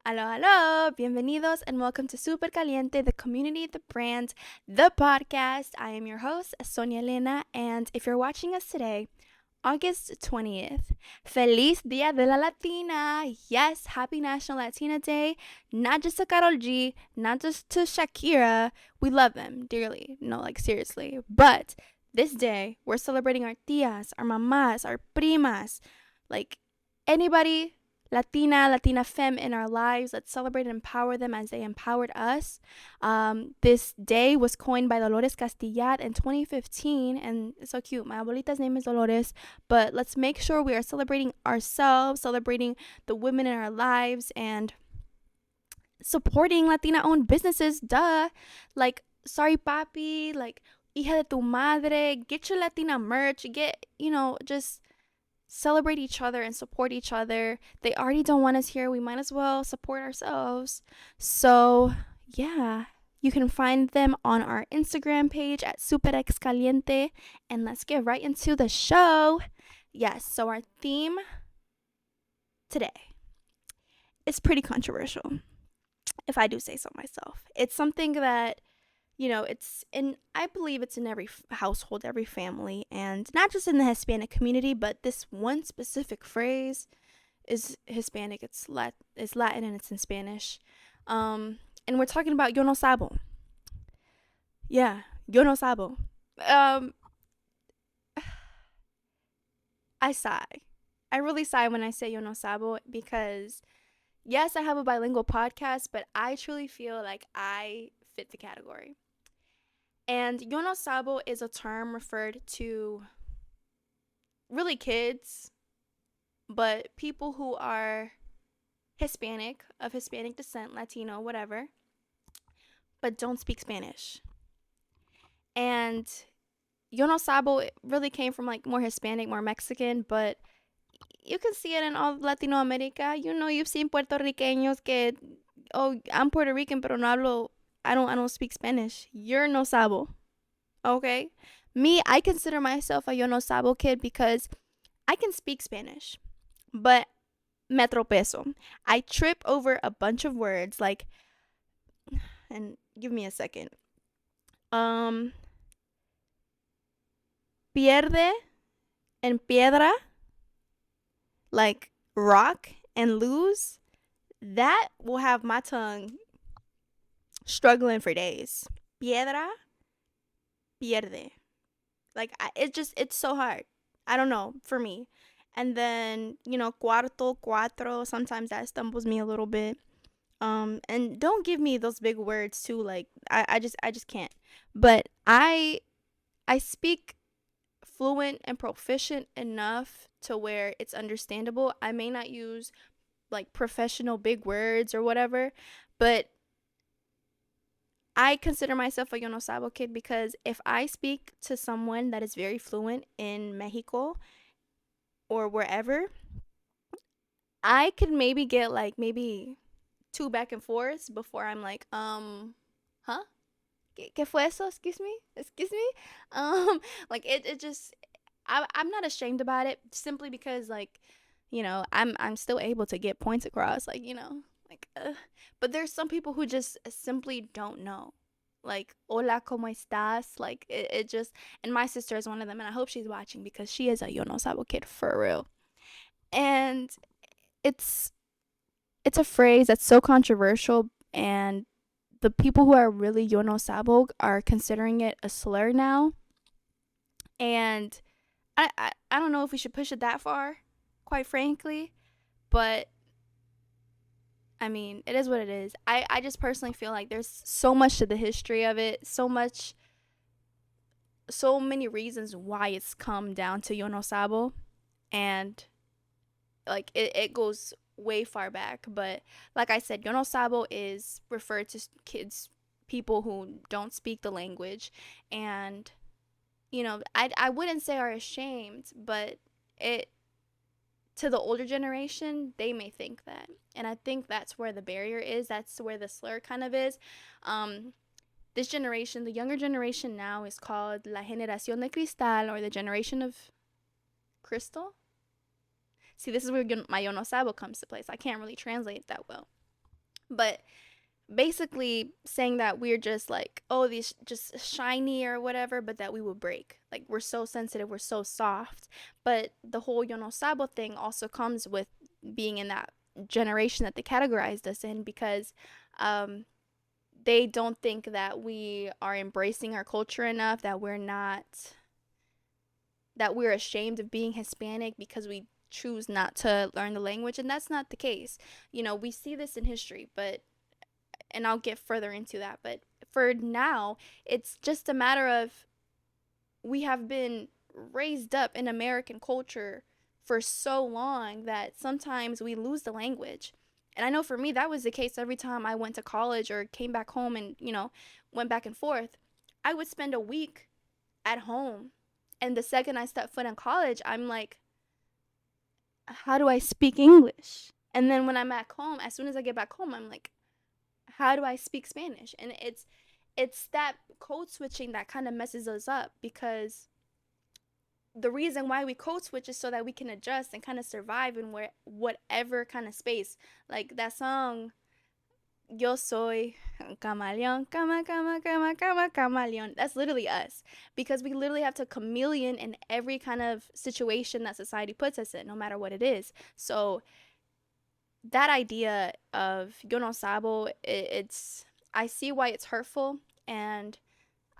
Hello, hello, bienvenidos and welcome to Super Caliente, the community, the brand, the podcast. I am your host, Sonia Elena, and if you're watching us today, August 20th, Feliz Dia de la Latina. Yes, happy National Latina Day. Not just to Karol G, not just to Shakira. We love them dearly. No, like seriously. But this day, we're celebrating our tias, our mamas, our primas, like anybody Latina femme in our lives. Let's celebrate and empower them as they empowered us. This day was coined by Dolores Castillat in 2015, and it's so cute. My abuelita's name is Dolores, but let's make sure we are celebrating ourselves, celebrating the women in our lives, and supporting Latina-owned businesses. Duh. Like, sorry, papi. Like, hija de tu madre. Get your Latina merch. Get, just celebrate each other and support each other. They already don't want us here. We might as well support ourselves. So, yeah, you can find them on our Instagram page at superexcaliente. And let's get right into the show. Yes, so our theme today is pretty controversial, if I do say so myself. It's something that I believe it's in every household, every family, and not just in the Hispanic community, but this one specific phrase is Hispanic. It's Latin and it's in Spanish. And we're talking about yo no sabo. Yeah, yo no sabo. Um, I sigh. I really sigh when I say yo no sabo because, yes, I have a bilingual podcast, but I truly feel like I fit the category. And yo no sabo is a term referred to really kids, but people who are Hispanic, of Hispanic descent, Latino, whatever, but don't speak Spanish. And yo no sabo really came from like more Hispanic, more Mexican, but you can see it in all Latino America. You've seen Puertorriqueños que, oh, I'm Puerto Rican, pero no hablo, I don't speak Spanish. You're no sabo. Okay? Me, I consider myself a yo no sabo kid because I can speak Spanish, but me tropezo. I trip over a bunch of words like, and give me a second. Pierde and piedra, like rock and lose. That will have my tongue struggling for days. Piedra, pierde. Like, it's so hard. I don't know, for me. And then, cuarto, cuatro, sometimes that stumbles me a little bit. And don't give me those big words too, like, I just can't. But I speak fluent and proficient enough to where it's understandable. I may not use like professional big words or whatever, but I consider myself a yo no sabo kid because if I speak to someone that is very fluent in Mexico or wherever, I could maybe get like maybe two back and forths before I'm like, huh? ¿Qué fue eso? Excuse me. Like it just, I'm not ashamed about it simply because like, I'm still able to get points across, like, like, but there's some people who just simply don't know. Like, hola, ¿cómo estás? Like, it just, and my sister is one of them, and I hope she's watching because she is a yo no sabo kid for real. And it's it's a phrase that's so controversial, and the people who are really yo no sabo are considering it a slur now. And I don't know if we should push it that far, quite frankly, but I mean, it is what it is. I just personally feel like there's so much to the history of it, so many reasons why it's come down to yo no sabo, and like it goes way far back. But like I said, yo no sabo is referred to kids, people who don't speak the language, and I wouldn't say are ashamed, but it, to the older generation, they may think that. And I think that's where the barrier is. That's where the slur kind of is. This generation, the younger generation now, is called La Generación de Cristal, or the generation of crystal. See, this is where my yo no sabo comes to place. I can't really translate it that well. But basically saying that we're just like, oh, these just shiny or whatever, but that we will break. Like, we're so sensitive, we're so soft. But the whole Yo No Sabo thing also comes with being in that generation that they categorized us in, because um, they don't think that we are embracing our culture enough, that we're not, that we're ashamed of being Hispanic because we choose not to learn the language. And that's not the case. You know, we see this in history, but, and I'll get further into that, but for now, it's just a matter of, we have been raised up in American culture for so long that sometimes we lose the language. And I know for me, that was the case every time I went to college or came back home and, went back and forth. I would spend a week at home. And the second I step foot in college, I'm like, how do I speak English? And then when I'm back home, as soon as I get back home, I'm like, how do I speak Spanish? And it's that code switching that kind of messes us up, because the reason why we code switch is so that we can adjust and kind of survive in whatever kind of space. Like that song, Yo soy camaleón, camaleón. That's literally us, because we literally have to chameleon in every kind of situation that society puts us in, no matter what it is. So that idea of Yo No Sabo, it's, I see why it's hurtful, and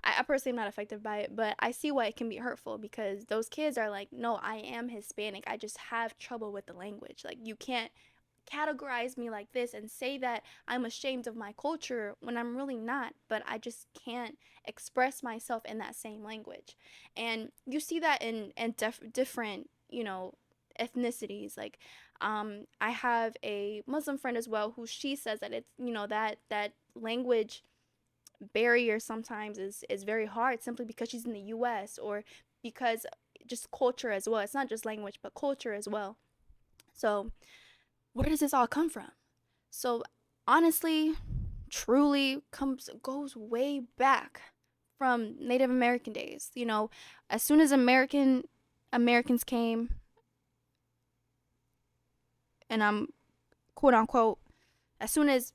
I personally am not affected by it, but I see why it can be hurtful, because those kids are like, no, I am Hispanic. I just have trouble with the language. Like, you can't categorize me like this and say that I'm ashamed of my culture when I'm really not, but I just can't express myself in that same language. And you see that in different, ethnicities. Like, I have a Muslim friend as well, who she says that it's, that language barrier sometimes is very hard, simply because she's in the US, or because just culture as well. It's not just language, but culture as well. So, where does this all come from? So, honestly, truly goes way back from Native American days. As soon as Americans came, and I'm quote unquote, as soon as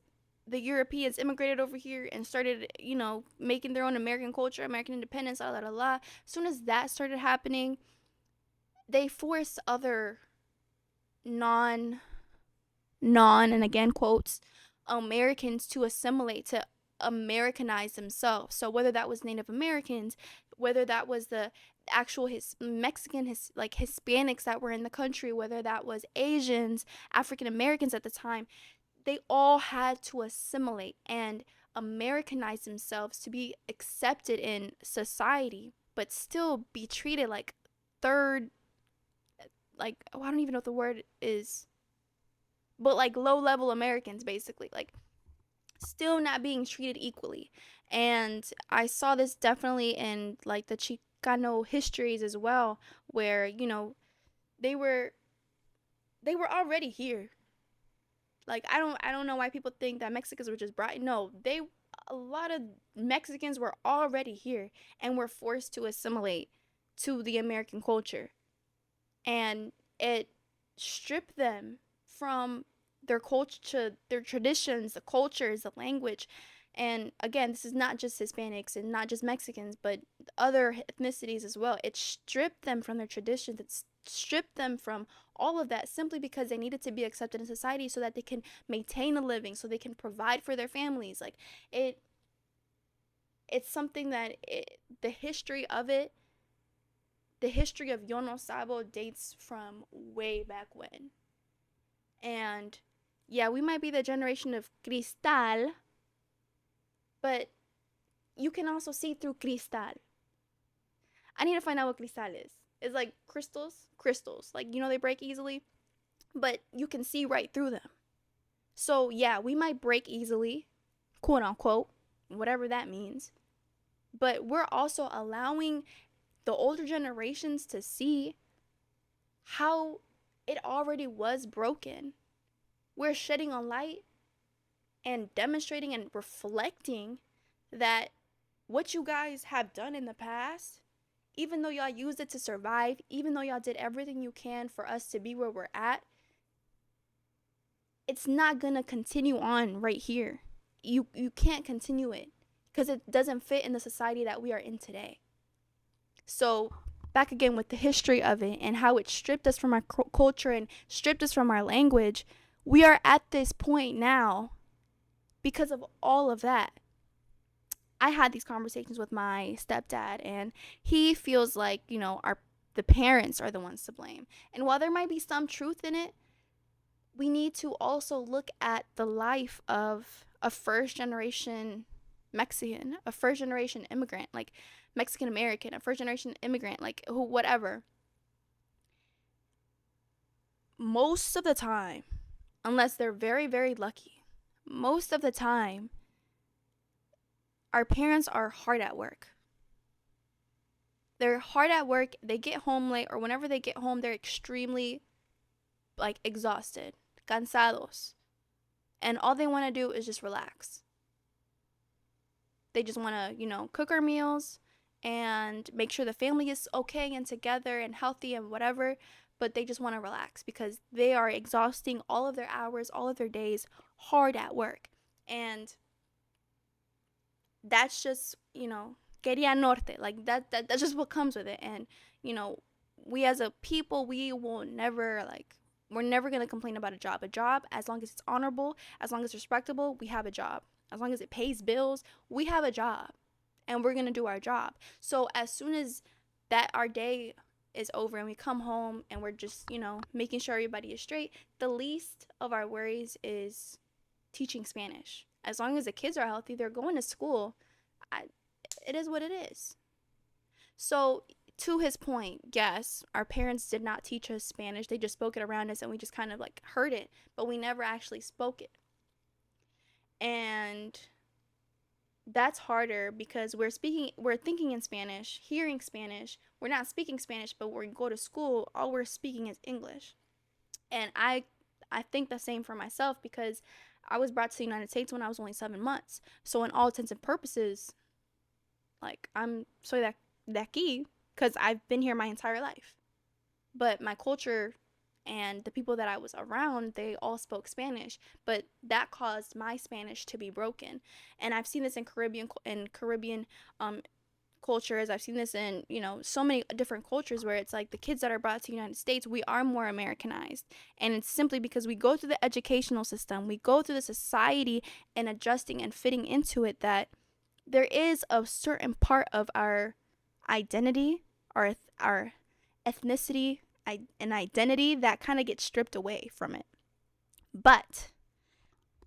the Europeans immigrated over here and started, making their own American culture, American independence, la la la la. As soon as that started happening, they forced other non and again quotes, Americans to assimilate, to Americanize themselves. So whether that was Native Americans, whether that was the actual Mexican, like Hispanics that were in the country, whether that was Asians, African Americans at the time, they all had to assimilate and Americanize themselves to be accepted in society, but still be treated like third, like, oh, I don't even know what the word is, but like low level Americans, basically, like still not being treated equally. And I saw this definitely in like the Chicano histories as well, where, they were they were already here. Like, I don't know why people think that Mexicans were just brought. No, a lot of Mexicans were already here and were forced to assimilate to the American culture. And it stripped them from their culture, their traditions, the cultures, the language. And again, this is not just Hispanics and not just Mexicans, but other ethnicities as well. It stripped them from their traditions. It stripped them from all of that, simply because they needed to be accepted in society so that they can maintain a living, so they can provide for their families. Like, it's something that the history of it, the history of Yo No Sabo dates from way back when. And yeah, we might be the generation of cristal, but you can also see through cristal. I need to find out what cristal is. It's like crystals. Like, they break easily, but you can see right through them. So yeah, we might break easily, quote unquote, whatever that means. But we're also allowing the older generations to see how it already was broken. We're shedding a light and demonstrating and reflecting that what you guys have done in the past, even though y'all used it to survive, even though y'all did everything you can for us to be where we're at, it's not gonna continue on right here. You can't continue it because it doesn't fit in the society that we are in today. So back again with the history of it and how it stripped us from our culture and stripped us from our language, we are at this point now because of all of that. I had these conversations with my stepdad, and he feels like, the parents are the ones to blame. And while there might be some truth in it, we need to also look at the life of a first generation Mexican, a first generation immigrant, like Mexican American, a first generation immigrant, like who, whatever. Most of the time, unless they're very, very lucky, most of the time, our parents are hard at work. They're hard at work. They get home late, or whenever they get home, they're extremely exhausted, cansados. And all they want to do is just relax. They just want to, cook our meals and make sure the family is okay and together and healthy and whatever. But they just want to relax because they are exhausting all of their hours, all of their days, hard at work. And that's just, quería norte. Like that's just what comes with it. And, we as a people, we will never we're never going to complain about a job. A job, as long as it's honorable, as long as it's respectable, we have a job. As long as it pays bills, we have a job. And we're going to do our job. So as soon as that our day is over and we come home and we're just, making sure everybody is straight, the least of our worries is teaching Spanish. As long as the kids are healthy, they're going to school, it is what it is. So to his point, yes, our parents did not teach us Spanish. They just spoke it around us and we just kind of heard it, but we never actually spoke it. And that's harder because we're thinking in Spanish, hearing Spanish. We're not speaking Spanish, but when we go to school, all we're speaking is English. And I think the same for myself because I was brought to the United States when I was only 7 months. So in all intents and purposes, I'm soy de aquí because I've been here my entire life. But my culture and the people that I was around, they all spoke Spanish, but that caused my Spanish to be broken. And I've seen this in Caribbean cultures. I've seen this in, so many different cultures where it's the kids that are brought to the United States, we are more Americanized. And it's simply because we go through the educational system, we go through the society and adjusting and fitting into it, that there is a certain part of our identity, our ethnicity, an identity that kind of gets stripped away from it. But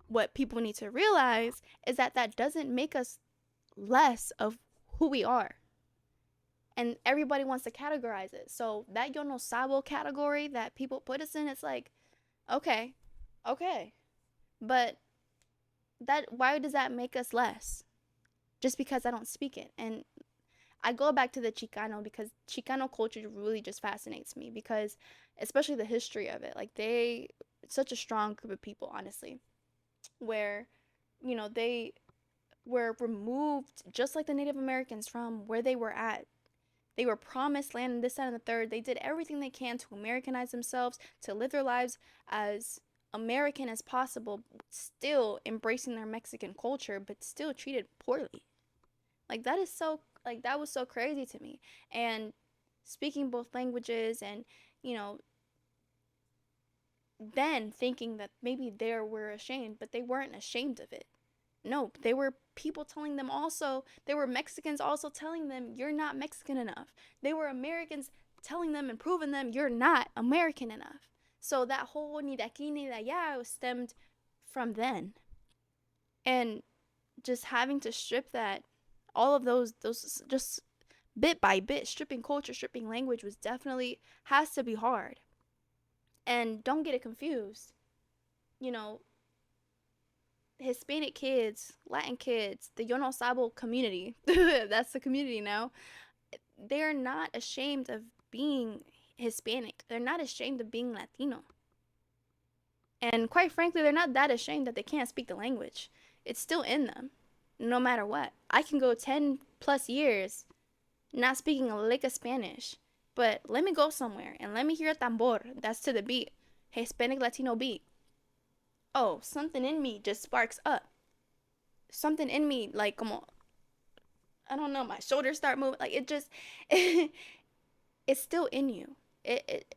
what people need to realize is that doesn't make us less of who we are. And everybody wants to categorize it. So that Yo No Sabo category that people put us in, it's okay. But why does that make us less? Just because I don't speak it. And I go back to the Chicano because Chicano culture really just fascinates me because especially the history of it. It's such a strong group of people, honestly, where, they were removed just like the Native Americans from where they were at. They were promised land and this, that, and the third. They did everything they can to Americanize themselves, to live their lives as American as possible, still embracing their Mexican culture, but still treated poorly. That was so crazy to me. And speaking both languages and, then thinking that maybe they were ashamed, but they weren't ashamed of it. No, they were people telling them also, they were Mexicans also telling them, you're not Mexican enough. They were Americans telling them and proving them you're not American enough. So that whole ni de aquí ni de allá was stemmed from then. And just having to strip that, all of those just bit by bit, stripping culture, stripping language has to be hard. And don't get it confused. Hispanic kids, Latin kids, the Yo No Sabo community, that's the community now, they're not ashamed of being Hispanic. They're not ashamed of being Latino. And quite frankly, they're not that ashamed that they can't speak the language. It's still in them, no matter what. I can go 10 plus years not speaking a lick of Spanish, but let me go somewhere and let me hear a tambor that's to the beat, Hispanic Latino beat. oh, something in me just sparks up. Something in me, like, como, I don't know, my shoulders start moving. Like, it just, it's still in you.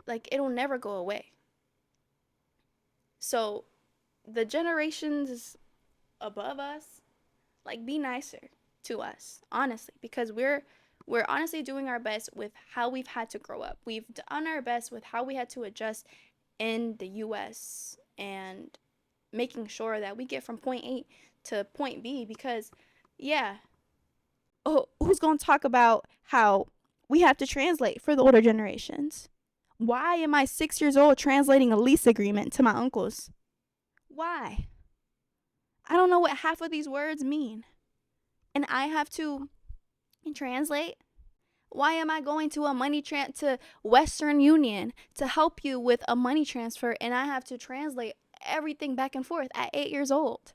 Like, it'll never go away. So, the generations above us, like, be nicer to us, honestly, because we're honestly doing our best with how we've had to grow up. We've done our best with how we had to adjust in the US and making sure that we get from point A to point B, because yeah, oh, who's going to talk about how we have to translate for the older generations? Why am I 6 years old translating a lease agreement to my uncles? Why? I don't know what half of these words mean. And I have to translate. Why am I going to to Western Union to help you with a money transfer, and I have to translate everything back and forth at 8 years old?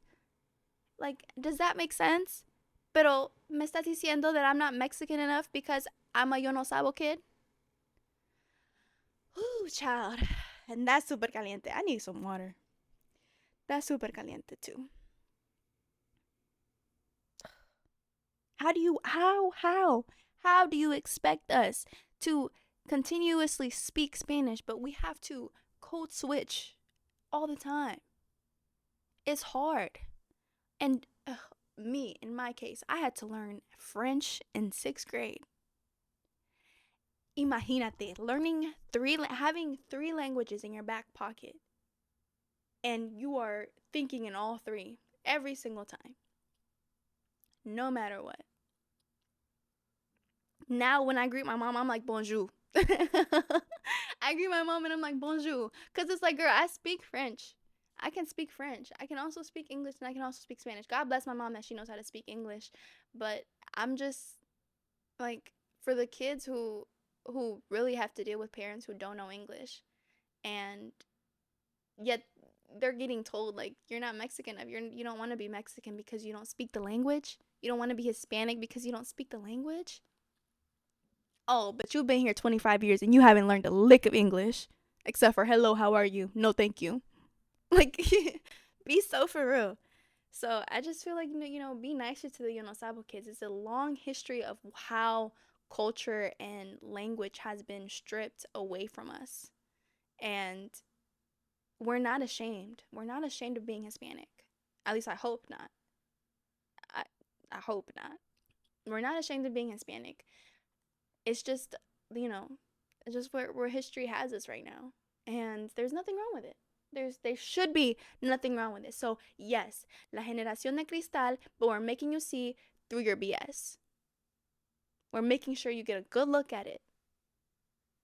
Like, does that make sense? Pero me estás diciendo that I'm not Mexican enough because I'm a Yo No Sabo kid? Ooh, child. And that's super caliente. I need some water. That's super caliente too. How do you expect us to continuously speak Spanish, but we have to code switch all the time? It's hard. And me, in my case, I had to learn French in 6th grade. Imagínate, having 3 languages in your back pocket, and you are thinking in all 3 every single time, no matter what. Now, when I greet my mom, I'm like, bonjour. I greet my mom and I'm like, bonjour. Because it's like, girl, I speak French. I can speak French. I can also speak English, and I can also speak Spanish. God bless my mom that she knows how to speak English. But I'm just, like, for the kids who really have to deal with parents who don't know English, and yet they're getting told, like, you're not Mexican enough. You don't want to be Mexican because you don't speak the language. You don't want to be Hispanic because you don't speak the language. Oh, but you've been here 25 years and you haven't learned a lick of English. Except for hello, how are you? No, thank you. Like, be so for real. So I just feel like, be nicer to the Yo No Sabo kids. It's a long history of how culture and language has been stripped away from us. And we're not ashamed. We're not ashamed of being Hispanic. At least I hope not. I hope not. We're not ashamed of being Hispanic. It's just, it's just where history has us right now. And there's nothing wrong with it. There should be nothing wrong with it. So, yes, la generación de cristal, but we're making you see through your BS. We're making sure you get a good look at it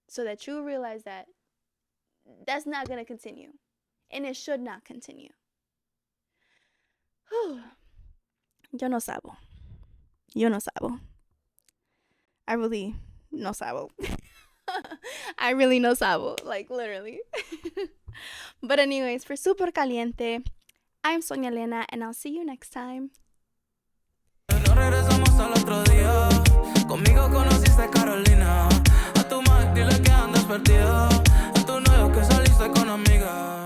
so that you realize that that's not going to continue. And it should not continue. Yo no sabo. Yo no sabo. I really no sabo. I really no sabo. Like, literally. But anyways, for Super Caliente, I'm Sonia Elena, and I'll see you next time. No regresamos al otro día. Conmigo conociste Carolina. A tu madre dile que andas perdido. A tu novio que saliste con amigas.